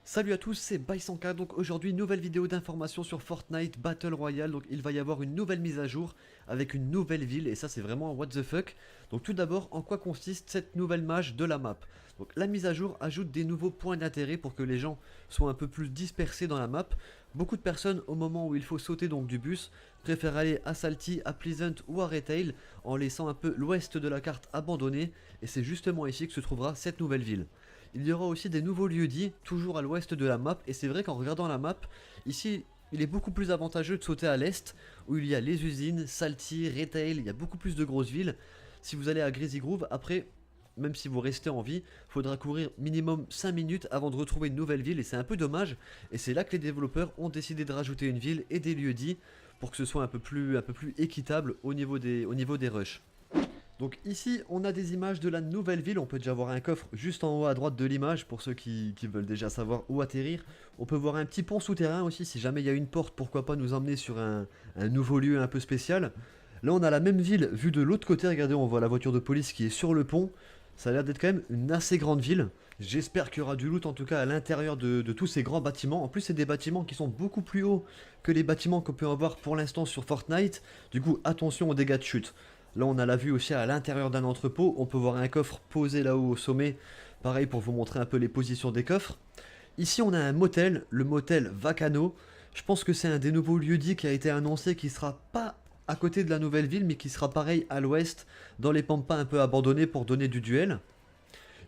Salut à tous, c'est Baisanka. Donc aujourd'hui, nouvelle vidéo d'information sur Fortnite Battle Royale. Donc il va y avoir une nouvelle mise à jour avec une nouvelle ville et ça c'est vraiment un what the fuck. Donc tout d'abord, en quoi consiste cette nouvelle mage de la map? Donc la mise à jour ajoute des nouveaux points d'intérêt pour que les gens soient un peu plus dispersés dans la map. Beaucoup de personnes au moment où il faut sauter donc du bus préfèrent aller à Salty, à Pleasant ou à Retail en laissant un peu l'ouest de la carte abandonné et c'est justement ici que se trouvera cette nouvelle ville. Il y aura aussi des nouveaux lieux-dits, toujours à l'ouest de la map, et c'est vrai qu'en regardant la map, ici, il est beaucoup plus avantageux de sauter à l'est, où il y a les usines, Salty, Retail, il y a beaucoup plus de grosses villes. Si vous allez à Greasy Grove, après, même si vous restez en vie, il faudra courir minimum 5 minutes avant de retrouver une nouvelle ville, et c'est un peu dommage, et c'est là que les développeurs ont décidé de rajouter une ville et des lieux-dits, pour que ce soit un peu plus équitable au niveau des rushs. Donc ici on a des images de la nouvelle ville, on peut déjà voir un coffre juste en haut à droite de l'image pour ceux qui veulent déjà savoir où atterrir. On peut voir un petit pont souterrain aussi, si jamais il y a une porte, pourquoi pas nous emmener sur un nouveau lieu un peu spécial. Là on a la même ville vue de l'autre côté, regardez on voit la voiture de police qui est sur le pont. Ça a l'air d'être quand même une assez grande ville. J'espère qu'il y aura du loot en tout cas à l'intérieur de tous ces grands bâtiments. En plus c'est des bâtiments qui sont beaucoup plus hauts que les bâtiments qu'on peut avoir pour l'instant sur Fortnite. Du coup attention aux dégâts de chute. Là on a la vue aussi à l'intérieur d'un entrepôt, on peut voir un coffre posé là-haut au sommet, pareil pour vous montrer un peu les positions des coffres. Ici on a un motel, le motel Vacano, je pense que c'est un des nouveaux lieux-dits qui a été annoncé qui sera pas à côté de la nouvelle ville mais qui sera pareil à l'ouest, dans les pampas un peu abandonnés pour donner du duel.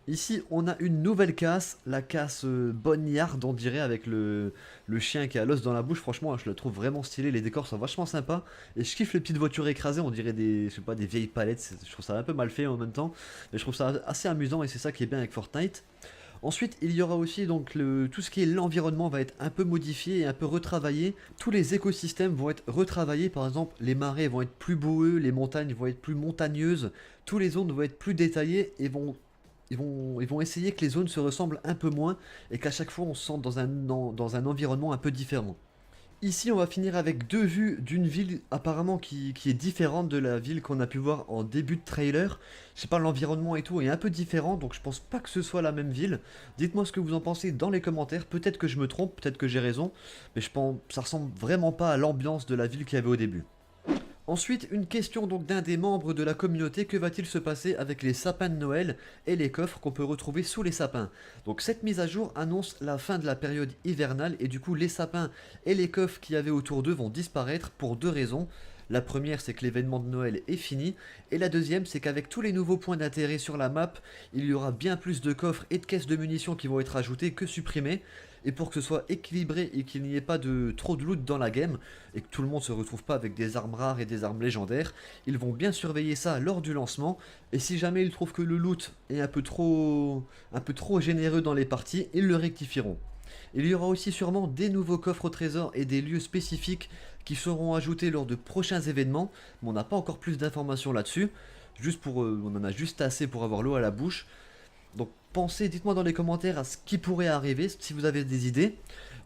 Ici, on a une nouvelle casse, la casse Boneyard, on dirait, avec le chien qui a l'os dans la bouche. Franchement, je la trouve vraiment stylée, les décors sont vachement sympas. Et je kiffe les petites voitures écrasées, on dirait je sais pas, des vieilles palettes. Je trouve ça un peu mal fait en même temps. Mais je trouve ça assez amusant et c'est ça qui est bien avec Fortnite. Ensuite, il y aura aussi donc tout ce qui est l'environnement va être un peu modifié et un peu retravaillé. Tous les écosystèmes vont être retravaillés. Par exemple, les marais vont être plus boueux, les montagnes vont être plus montagneuses. Tous les zones vont être plus détaillées et ils vont essayer que les zones se ressemblent un peu moins et qu'à chaque fois on se sente dans un environnement un peu différent. Ici on va finir avec deux vues d'une ville apparemment qui est différente de la ville qu'on a pu voir en début de trailer. Je sais pas, l'environnement et tout est un peu différent donc je pense pas que ce soit la même ville. Dites-moi ce que vous en pensez dans les commentaires, peut-être que je me trompe, peut-être que j'ai raison, mais je pense ça ressemble vraiment pas à l'ambiance de la ville qu'il y avait au début. Ensuite, une question donc d'un des membres de la communauté, que va-t-il se passer avec les sapins de Noël et les coffres qu'on peut retrouver sous les sapins? Donc cette mise à jour annonce la fin de la période hivernale et du coup les sapins et les coffres qu'il y avait autour d'eux vont disparaître pour deux raisons. La première c'est que l'événement de Noël est fini et la deuxième c'est qu'avec tous les nouveaux points d'intérêt sur la map, il y aura bien plus de coffres et de caisses de munitions qui vont être ajoutés que supprimés. Et pour que ce soit équilibré et qu'il n'y ait pas trop de loot dans la game et que tout le monde se retrouve pas avec des armes rares et des armes légendaires, ils vont bien surveiller ça lors du lancement et si jamais ils trouvent que le loot est un peu trop généreux dans les parties, ils le rectifieront. Il y aura aussi sûrement des nouveaux coffres au trésor et des lieux spécifiques qui seront ajoutés lors de prochains événements, mais on n'a pas encore plus d'informations là-dessus, on en a juste assez pour avoir l'eau à la bouche. Donc pensez, dites-moi dans les commentaires à ce qui pourrait arriver, si vous avez des idées.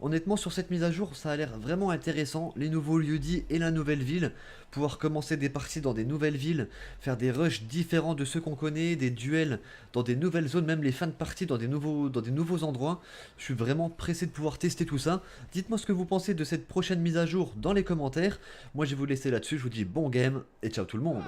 Honnêtement sur cette mise à jour ça a l'air vraiment intéressant, les nouveaux lieux-dits et la nouvelle ville, pouvoir commencer des parties dans des nouvelles villes, faire des rushs différents de ceux qu'on connaît, des duels dans des nouvelles zones, même les fins de partie dans des nouveaux endroits. Je suis vraiment pressé de pouvoir tester tout ça. Dites-moi ce que vous pensez de cette prochaine mise à jour dans les commentaires. Moi je vais vous laisser là-dessus, je vous dis bon game et ciao tout le monde.